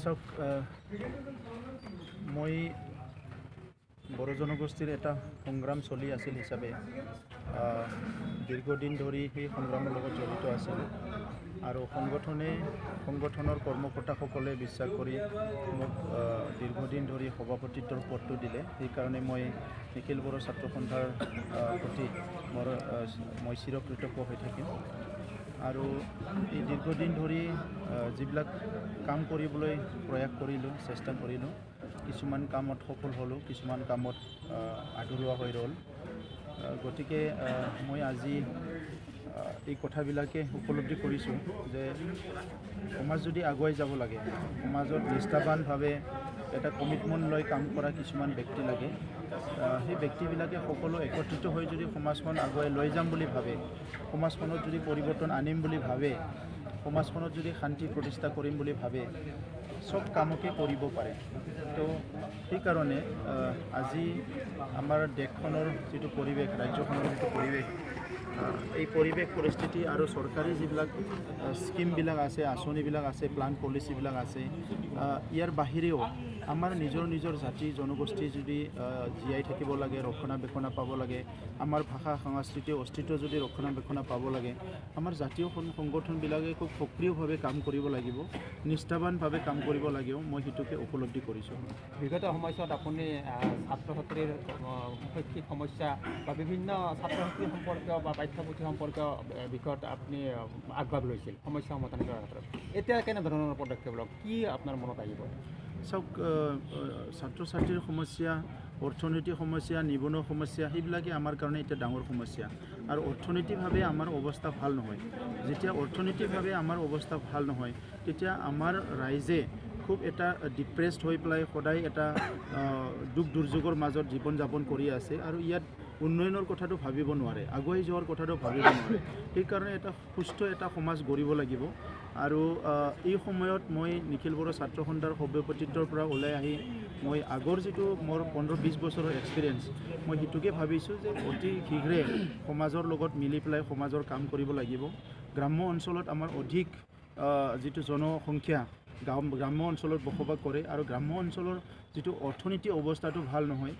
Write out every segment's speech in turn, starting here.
চাওক মই বড়ো জনগোষ্ঠীৰ এটা সংগ্ৰাম চলি আছিল হিচাপে দীৰ্ঘদিন ধৰি সেই সংগ্ৰামৰ লগত জড়িত আছিল আৰু সংগঠনৰ কৰ্মকৰ্তাসকলে বিশ্বাস কৰি মোক দীৰ্ঘদিন ধৰি সভাপতিত্বৰ পদটো দিলে। সেইকাৰণে মই নিখিল বড়ো ছাত্ৰ সন্থাৰ প্ৰতি মই চিৰকৃতজ্ঞ হৈ থাকিম। আৰু এই দীৰ্ঘদিন ধৰি যিবিলাক কাম কৰিবলৈ প্ৰয়াস কৰিলোঁ, চেষ্টা কৰিলোঁ, কিছুমান কামত সফল হ'লোঁ, কিছুমান কামত আধৰুৱা হৈ ৰ'ল। গতিকে মই আজি এই কথাবিলাকে উপলব্ধি কৰিছোঁ যে সমাজ যদি আগুৱাই যাব লাগে, সমাজত নিষ্ঠাবানভাৱে এটা কমিটমেণ্ট লৈ কাম কৰা কিছুমান ব্যক্তি লাগে। সেই ব্যক্তিবিলাকে সকলো একত্ৰিত হৈ যদি সমাজখন আগুৱাই লৈ যাম বুলি ভাবে, সমাজখনত যদি পৰিৱৰ্তন আনিম বুলি ভাবে, সমাজখনত যদি শান্তি প্ৰতিষ্ঠা কৰিম বুলি ভাবে, চব কামকে কৰিব পাৰে। তো সেইকাৰণে আজি আমাৰ দেশখনৰ যিটো পৰিৱেশ, ৰাজ্যখনৰ যিটো পৰিৱেশ, এই পৰিৱেশ পৰিস্থিতি আৰু চৰকাৰী যিবিলাক স্কিমবিলাক আছে, আঁচনিবিলাক আছে, প্লান পলিচিবিলাক আছে, ইয়াৰ বাহিৰেও আমাৰ নিজৰ জাতি জনগোষ্ঠী যদি জীয়াই থাকিব লাগে, ৰক্ষণাবেক্ষণ পাব লাগে, আমাৰ ভাষা সংস্কৃতি অস্তিত্ব যদি ৰক্ষণাবেক্ষণ পাব লাগে, আমাৰ জাতীয় সংগঠনবিলাকে খুব সক্ৰিয়ভাৱে কাম কৰিব লাগিব, নিষ্ঠাবানভাৱে কাম কৰিব লাগিব। মই সেইটোকে উপলব্ধি কৰিছোঁ। বিগত সময়ছোৱাত আপুনি ছাত্ৰ ছাত্ৰীৰ শৈক্ষিক সমস্যা বা বিভিন্ন ছাত্ৰ ছাত্ৰী সম্পৰ্কীয় বা পাঠ্যপুথি সম্পৰ্কীয় বিষয়ত আপুনি আগভাগ লৈছিল সমস্যা সমাধান কৰাৰ ক্ষেত্ৰত। এতিয়া কেনেধৰণৰ পদক্ষেপ লওক, কি আপোনাৰ মনত আহিব? চাওক, ছাত্ৰ ছাত্ৰীৰ সমস্যা, অৰ্থনৈতিক সমস্যা, নিবনুৱা সমস্যা, সেইবিলাকে আমাৰ কাৰণে এতিয়া ডাঙৰ সমস্যা। আৰু অৰ্থনৈতিকভাৱে আমাৰ অৱস্থা ভাল নহয়। যেতিয়া অৰ্থনৈতিকভাৱে আমাৰ অৱস্থা ভাল নহয়, তেতিয়া আমাৰ ৰাইজে খুব এটা ডিপ্ৰেছড হৈ পেলাই সদায় এটা দুখ দুৰ্যোগৰ মাজত জীৱন যাপন কৰি আছে। আৰু ইয়াত উন্নয়নৰ কথাটো ভাবিব নোৱাৰে, আগুৱাই যোৱাৰ কথাটো ভাবিব নোৱাৰে। সেইকাৰণে এটা সুস্থ এটা সমাজ গঢ়িব লাগিব। আৰু এই সময়ত মই নিখিল বড়ো ছাত্ৰ সন্থাৰ সভাপতিত্বৰ পৰা ওলাই আহি মই আগৰ যিটো মোৰ 15-20 বছৰৰ এক্সপিৰিয়েঞ্চ, মই সেইটোকে ভাবিছোঁ যে অতি শীঘ্ৰে সমাজৰ লগত মিলি পেলাই সমাজৰ কাম কৰিব লাগিব। গ্ৰাম্য অঞ্চলত আমাৰ অধিক যিটো জনসংখ্যা গ্ৰাম্য অঞ্চলত বসবাস কৰে, আৰু গ্ৰাম্য অঞ্চলৰ যিটো অৰ্থনীতি অৱস্থাটো ভাল নহয়,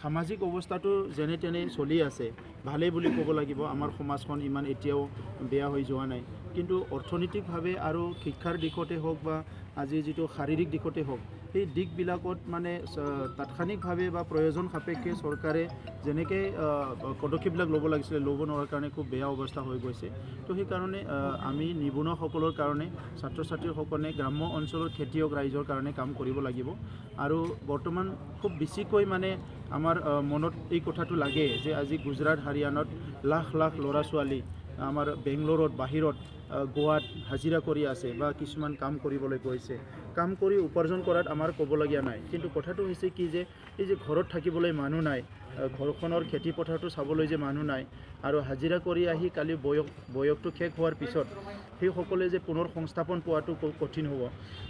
সামাজিক অৱস্থাটো যেনে তেনে চলি আছে, ভালেই বুলি ক'ব লাগিব। আমাৰ সমাজখন ইমান এতিয়াও বেয়া হৈ যোৱা নাই, কিন্তু অৰ্থনৈতিকভাৱে আৰু শিক্ষাৰ দিশতে হওক বা আজি যিটো শাৰীৰিক দিশতে হওক, সেই দিশবিলাকত মানে তাৎক্ষণিকভাৱে বা প্ৰয়োজন সাপেক্ষে চৰকাৰে যেনেকৈ পদক্ষেপবিলাক ল'ব লাগিছিলে, ল'ব নোৱাৰাৰ কাৰণে খুব বেয়া অৱস্থা হৈ গৈছে। তো সেইকাৰণে আমি নিবনুৱাসকলৰ কাৰণে, ছাত্ৰ ছাত্ৰীসকলে গ্ৰাম্য অঞ্চলৰ খেতিয়ক ৰাইজৰ কাৰণে কাম কৰিব লাগিব। আৰু বৰ্তমান খুব বেছিকৈ মানে আমাৰ মনত এই কথাটো লাগে যে আজি গুজৰাট, হাৰিয়ানাত লাখ লাখ ল'ৰা ছোৱালী আমাৰ বেংগলোৰত, বাহিৰত, গোৱাত হাজিৰা কৰি আছে বা কিছুমান কাম কৰিবলৈ গৈছে। কাম কৰি উপাৰ্জন কৰাত আমাৰ ক'বলগীয়া নাই, কিন্তু কথাটো হৈছে কি যে এই যে ঘৰত থাকিবলৈ মানুহ নাই, ঘৰখনৰ খেতি পথাৰটো চাবলৈ যে মানুহ নাই, আৰু হাজিৰা কৰি আহি কালি বয়সটো শেষ হোৱাৰ পিছত সেইসকলে যে পুনৰ সংস্থাপন পোৱাটো কঠিন হ'ব।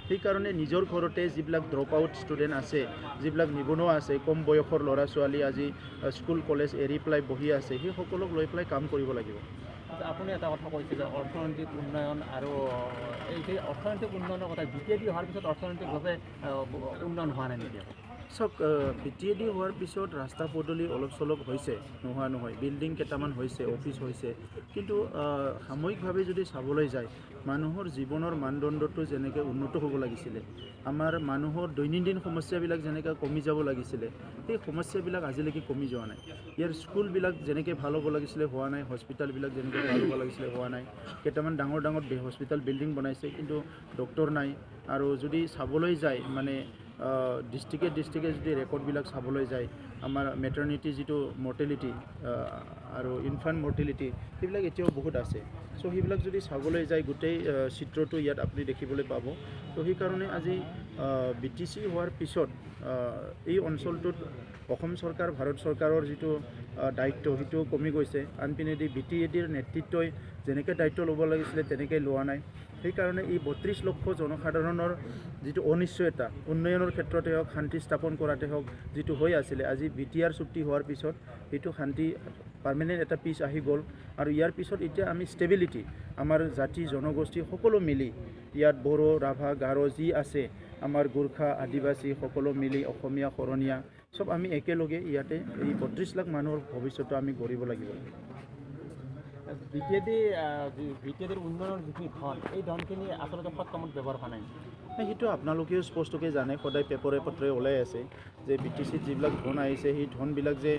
সেইকাৰণে নিজৰ ঘৰতে যিবিলাক ড্ৰপ আউট ষ্টুডেণ্ট আছে, যিবিলাক নিবনুৱা আছে, কম বয়সৰ ল'ৰা ছোৱালী আজি স্কুল কলেজ এৰি পেলাই বহি আছে, সেইসকলক লৈ পেলাই কাম কৰিব লাগিব। আপুনি এটা কথা কৈছে যে অৰ্থনৈতিক উন্নয়ন, আৰু এই সেই অৰ্থনৈতিক উন্নয়নৰ কথা BTAD হোৱাৰ পিছত অৰ্থনৈতিকভাৱে উন্নয়ন হোৱা নাই নেকি? চাওক, BTAD হোৱাৰ পিছত ৰাস্তা পদূলি অলপ চলপ হৈছে, নোহোৱা নহয়, বিল্ডিং কেইটামান হৈছে, অফিচ হৈছে, কিন্তু সাময়িকভাৱে যদি চাবলৈ যায়, মানুহৰ জীৱনৰ মানদণ্ডটো যেনেকৈ উন্নত হ'ব লাগিছিলে, আমাৰ মানুহৰ দৈনন্দিন সমস্যাবিলাক যেনেকৈ কমি যাব লাগিছিলে, সেই সমস্যাবিলাক আজিলৈকে কমি যোৱা নাই। ইয়াৰ স্কুলবিলাক যেনেকৈ ভাল হ'ব লাগিছিলে হোৱা নাই, হস্পিটেলবিলাক যেনেকৈ ভাল হ'ব লাগিছিলে হোৱা নাই। কেইটামান ডাঙৰ হস্পিটেল বিল্ডিং বনাইছে, কিন্তু ডক্টৰ নাই। আৰু যদি চাবলৈ যায় মানে ডিষ্ট্ৰিক্টে যদি ৰেকৰ্ডবিলাক চাবলৈ যায়, আমাৰ মেটাৰ্নিটি যিটো মৰ্টেলিটি আৰু ইনফাণ্ট মৰ্টেলিটি, সেইবিলাক এতিয়াও বহুত আছে। চ' সেইবিলাক যদি চাবলৈ যায়, গোটেই চিত্ৰটো ইয়াত আপুনি দেখিবলৈ পাব। তো সেইকাৰণে আজি BTC হোৱাৰ পিছত এই অঞ্চলটোত অসম চৰকাৰ, ভাৰত চৰকাৰৰ যিটো দায়িত্ব, সেইটো কমি গৈছে। আনপিনেদি BTADৰ নেতৃত্বই যেনেকৈ দায়িত্ব ল'ব লাগিছিলে তেনেকৈ লোৱা নাই। সেইকাৰণে এই 32 লক্ষ জনসাধাৰণৰ যিটো অনিশ্চয়তা, উন্নয়নৰ ক্ষেত্ৰতে হওক, শান্তি স্থাপন কৰাতে হওক, যিটো হৈ আছিলে, আজি BTR চুক্তি হোৱাৰ পিছত সেইটো শান্তি পাৰ্মানেণ্ট এটা পিচ আহি গ'ল। আৰু ইয়াৰ পিছত এতিয়া আমি ষ্টেবিলিটি, আমাৰ জাতি জনগোষ্ঠী সকলো মিলি ইয়াত বড়ো, ৰাভা, গাৰো যি আছে, আমাৰ গোৰ্খা আদিবাসী সকলো মিলি অসমীয়া শৰণীয়া চব আমি একেলগে ইয়াতে এই 32 লাখ মানুহৰ ভৱিষ্যতটো আমি গঢ়িব লাগিব। বিটিএডিৰ উন্নয়নৰ যিখিনি ধন এই ধনখিনি আচলতে সৎ কামত ব্যৱহাৰ হোৱা নাই। সেইটো আপোনালোকেও স্পষ্টকৈ জানে, সদায় পেপৰে পত্ৰে ওলাই আছে যে BTCত যিবিলাক ধন আহিছে সেই ধনবিলাক যে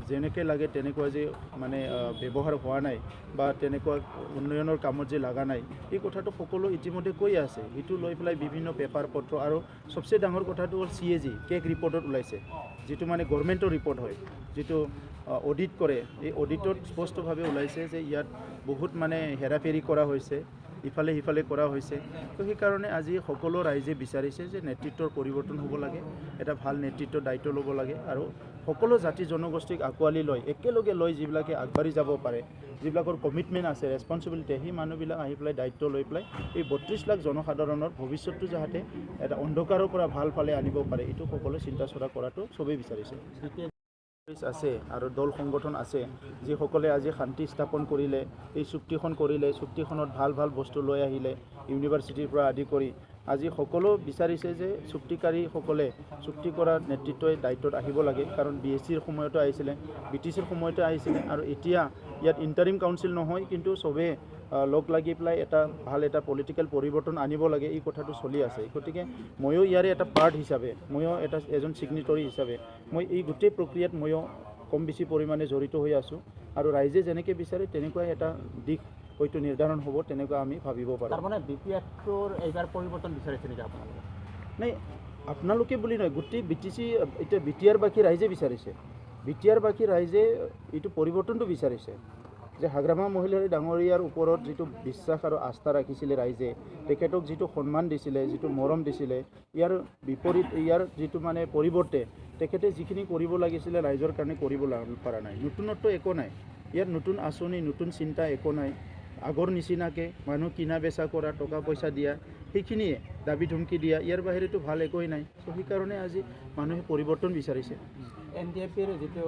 যেনেকৈ লাগে তেনেকুৱা যে মানে ব্যৱহাৰ হোৱা নাই বা তেনেকুৱা উন্নয়নৰ কামত যে লগা নাই, এই কথাটো সকলো ইতিমধ্যে কৈ আছে। সেইটো লৈ পেলাই বিভিন্ন পেপাৰ পত্ৰ আৰু সবচে ডাঙৰ কথাটো হ'ল CAG কেক ৰিপৰ্টত ওলাইছে, যিটো মানে গভৰ্ণমেণ্টৰ ৰিপৰ্ট হয়, যিটো অডিট কৰে। এই অডিটত স্পষ্টভাৱে ওলাইছে যে ইয়াত বহুত মানে হেৰাফেৰি কৰা হৈছে, ইফালে সিফালে কৰা হৈছে। তো সেইকাৰণে আজি সকলো ৰাইজে বিচাৰিছে যে নেতৃত্বৰ পৰিৱৰ্তন হ'ব লাগে, এটা ভাল নেতৃত্বৰ দায়িত্ব ল'ব লাগে আৰু সকলো জাতি জনগোষ্ঠীক আঁকোৱালি লৈ একেলগে লৈ যিবিলাকে আগবাঢ়ি যাব পাৰে, যিবিলাকৰ কমিটমেণ্ট আছে, ৰেছপনচিবিলিটি, সেই মানুহবিলাক আহি পেলাই দায়িত্ব লৈ পেলাই এই 32 লাখ জনসাধাৰণৰ ভৱিষ্যতটো যাতে এটা অন্ধকাৰৰ পৰা ভাল ফালে আনিব পাৰে, এইটো সকলোৱে চিন্তা চৰ্চা কৰাটো চবেই বিচাৰিছে। আছে আৰু দল সংগঠন আছে যিসকলে আজি শান্তি স্থাপন কৰিলে, এই চুক্তিখন কৰিলে, চুক্তিখনত ভাল ভাল বস্তু লৈ আহিলে, ইউনিভাৰ্চিটিৰ পৰা আদি কৰি আজি সকলো বিচাৰিছে যে চুক্তিকাৰীসকলে চুক্তি কৰা নেতৃত্বই দায়িত্বত আহিব লাগে। কাৰণ BSCৰ সময়তো আহিছিলে, BTCৰ সময়তো আহিছিলে আৰু এতিয়া ইয়াত ইণ্টাৰিম কাউন্সিল নহয়, কিন্তু চবেই লগ লাগি পেলাই এটা ভাল এটা পলিটিকেল পৰিৱৰ্তন আনিব লাগে, এই কথাটো চলি আছে। গতিকে ময়ো ইয়াৰে এটা পাৰ্ট হিচাপে, ময়ো এজন ছিগনেটৰী হিচাপে মই এই গোটেই প্ৰক্ৰিয়াত ময়ো কম বেছি পৰিমাণে জড়িত হৈ আছোঁ আৰু ৰাইজে যেনেকৈ বিচাৰে তেনেকুৱাই এটা দিশ হয়তো নিৰ্ধাৰণ হ'ব, তেনেকুৱা আমি ভাবিব পাৰোঁ। তাৰমানে BPFটোৰ এইবাৰ পৰিৱৰ্তন বিচাৰিছে নেকি আপোনালোকে? নাই, আপোনালোকে বুলি নহয়, গোটেই BTC এতিয়া BTR বাকী ৰাইজে বিচাৰিছে। BTR বাকী ৰাইজে এইটো পৰিৱৰ্তনটো বিচাৰিছে যে হাগ্ৰামা মহিলাৰী ডাঙৰীয়াৰ ওপৰত যিটো বিশ্বাস আৰু আস্থা ৰাখিছিলে ৰাইজে, তেখেতক যিটো সন্মান দিছিলে, যিটো মৰম দিছিলে, ইয়াৰ বিপৰীত ইয়াৰ যিটো মানে পৰিৱৰ্তে তেখেতে যিখিনি কৰিব লাগিছিলে ৰাইজৰ কাৰণে কৰিব পৰা নাই। নতুনত্ব একো নাই ইয়াত, নতুন আঁচনি, নতুন চিন্তা একো নাই। আগৰ নিচিনাকৈ মানুহ কিনা বেচা কৰা, টকা পইচা দিয়া, সেইখিনিয়ে দাবী ধমকি দিয়া, ইয়াৰ বাহিৰেতো ভাল একোৱেই নাই। ত' সেইকাৰণে আজি মানুহে পৰিৱৰ্তন বিচাৰিছে। NDFৰ যিটো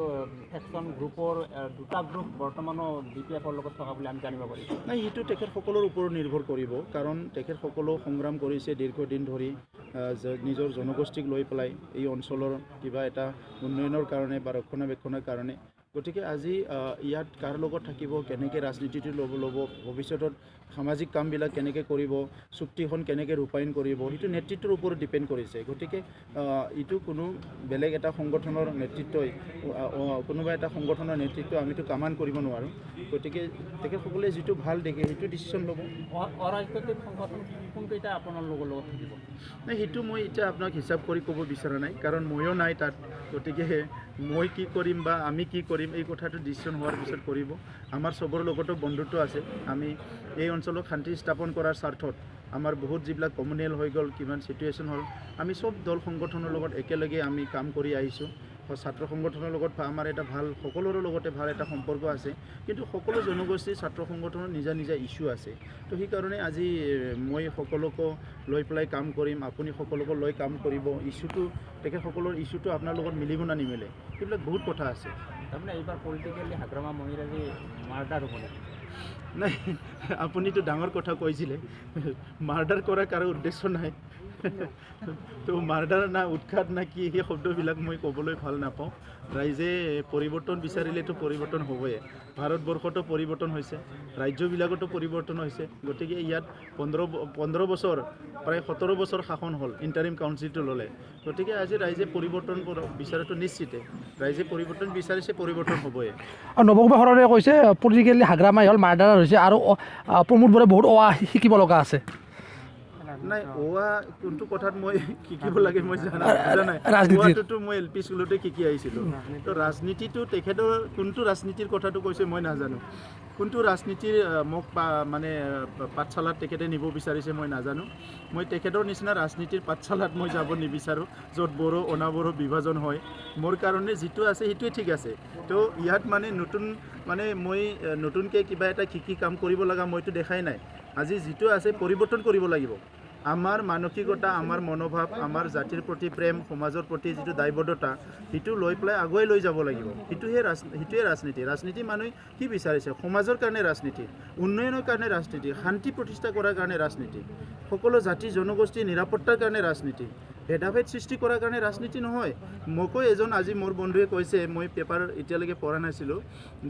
ফেকশ্যন গ্ৰুপৰ দুটা গ্ৰুপ বৰ্তমানো BPFৰ লগত থকা বুলি আমি জানিব পাৰিছোঁ। নাই, সেইটো তেখেতসকলৰ ওপৰত নিৰ্ভৰ কৰিব, কাৰণ তেখেতসকলেও সংগ্ৰাম কৰিছে দীৰ্ঘদিন ধৰি নিজৰ জনগোষ্ঠীক লৈ পেলাই এই অঞ্চলৰ কিবা এটা উন্নয়নৰ কাৰণে বা ৰক্ষণাবেক্ষণৰ কাৰণে। গতিকে আজি ইয়াত কাৰ লগত থাকিব, কেনেকৈ ৰাজনীতিটো ল'ব, ভৱিষ্যতত সামাজিক কামবিলাক কেনেকৈ কৰিব, চুক্তিখন কেনেকৈ ৰূপায়ণ কৰিব, সেইটো নেতৃত্বৰ ওপৰত ডিপেণ্ড কৰিছে। গতিকে এইটো কোনো বেলেগ এটা সংগঠনৰ নেতৃত্বই, কোনোবা এটা সংগঠনৰ নেতৃত্ব আমিতো কামান কৰিব নোৱাৰোঁ। গতিকে তেখেতসকলে যিটো ভাল দেখে সেইটো ডিচিশ্যন ল'ব। অৰাজনৈতিক সংগঠন কোনকেইটা আপোনালোকৰ লগত থাকিব? নাই, সেইটো মই এতিয়া আপোনাক হিচাপ কৰি ক'ব বিচৰা নাই, কাৰণ ময়ো নাই তাত। গতিকে মই কি কৰিম বা আমি কি কৰিম এই কথাটো ডিচিশ্যন হোৱাৰ পিছত কৰিব। আমাৰ চবৰ লগতো বন্ধুত্ব আছে। আমি এই অঞ্চলত শান্তি স্থাপন কৰাৰ স্বাৰ্থত আমাৰ বহুত যিবিলাক কমিউনেল হৈ গ'ল, কিমান চিটুৱেশ্যন হ'ল, আমি চব দল সংগঠনৰ লগত একেলগে আমি কাম কৰি আহিছোঁ। ছাত্ৰ সংগঠনৰ লগত আমাৰ এটা ভাল, সকলোৰে লগতে ভাল এটা সম্পৰ্ক আছে, কিন্তু সকলো জনগোষ্ঠীৰ ছাত্ৰ সংগঠনৰ নিজা নিজা ইছ্যু আছে। তো সেইকাৰণে আজি মই সকলোকো লৈ পেলাই কাম কৰিম, আপুনি সকলোকো লৈ কাম কৰিব। ইছ্যুটো তেখেতসকলৰ ইছ্যুটো আপোনাৰ লগত মিলিব না নিমিলে, সেইবিলাক বহুত কথা আছে। তাৰমানে এইবাৰ পলিটিকেলি হাগ্ৰামা মহিলাৰী মাৰ্ডাৰ হ'ব নেকি? নাই, আপুনিতো ডাঙৰ কথা কৈছিলে, মাৰ্ডাৰ কৰা কাৰো উদ্দেশ্য নাই। তো মাৰ্ডাৰ না উৎখাত না কি, সেই শব্দবিলাক মই ক'বলৈ ভাল নাপাওঁ। ৰাইজে পৰিৱৰ্তন বিচাৰিলেতো পৰিৱৰ্তন হ'বই। ভাৰতবৰ্ষতো পৰিৱৰ্তন হৈছে, ৰাজ্যবিলাকতো পৰিৱৰ্তন হৈছে। গতিকে ইয়াত 15 বছৰ, প্ৰায় 17 বছৰ শাসন হ'ল ইণ্টাৰিম কাউন্সিলটো ল'লে। গতিকে আজি ৰাইজে পৰিৱৰ্তন বিচাৰাটো নিশ্চিতে, ৰাইজে পৰিৱৰ্তন বিচাৰিছে, পৰিৱৰ্তন হ'বই। আৰু নৱকুমাৰ শৰণে কৈছে পলিটিকেলি হাগ্ৰামাই হ'ল মাৰ্ডাৰ হৈছে আৰু প্ৰমোদ বৰে বহুত শিকিব লগা আছে। নাই, কোনটো কথাত মই শিকিব লাগে মই বুজা নাই। ওৱাটোতো মই LP স্কুলতে শিকি আহিছিলোঁ। তো ৰাজনীতিটো তেখেতৰ কোনটো ৰাজনীতিৰ কথাটো কৈছে মই নাজানো। কোনটো ৰাজনীতিৰ মোক মানে পাঠশালাত তেখেতে নিব বিচাৰিছে মই নাজানো। মই তেখেতৰ নিচিনা ৰাজনীতিৰ পাঠশালাত মই যাব নিবিচাৰোঁ, য'ত বড়ো অনাবড়ো বিভাজন হয়। মোৰ কাৰণে যিটো আছে সেইটোৱে ঠিক আছে। তো ইয়াত মানে মই নতুনকৈ কিবা এটা শিকি কাম কৰিব লগা মইতো দেখাই নাই। আজি যিটো আছে পৰিৱৰ্তন কৰিব লাগিব। আমাৰ মানসিকতা আমাৰ মনোভাৱ আমাৰ জাতিৰ প্ৰতি প্ৰেম সমাজৰ প্ৰতি যিটো দায়বদ্ধতা সেইটো লৈ পেলাই আগুৱাই লৈ যাব লাগিব সেইটোৱে ৰাজনীতি মানুহে কি বিচাৰিছে সমাজৰ কাৰণে ৰাজনীতি উন্নয়নৰ কাৰণে ৰাজনীতি শান্তি প্ৰতিষ্ঠা কৰাৰ কাৰণে ৰাজনীতি সকলো জাতি জনগোষ্ঠীৰ নিৰাপত্তাৰ কাৰণে ৰাজনীতি ভেদাভেদ সৃষ্টি কৰাৰ কাৰণে ৰাজনীতি নহয় মোকো এজন আজি মোৰ বন্ধুৱে কৈছে মই পেপাৰ এতিয়ালৈকে পঢ়া নাছিলোঁ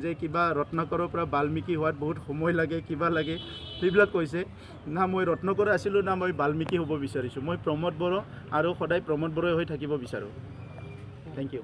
যে কিবা ৰত্নাকৰৰ পৰা বাল্মীকি হোৱাত বহুত সময় লাগে কিবা লাগে সেইবিলাক কৈছে না মই ৰত্নাকৰ আছিলোঁ না মই বাল্মীকি হ'ব বিচাৰিছোঁ মই প্ৰমোদ বড়ো আৰু সদায় প্ৰমোদ বড়োৱে হৈ থাকিব বিচাৰোঁ থেংক ইউ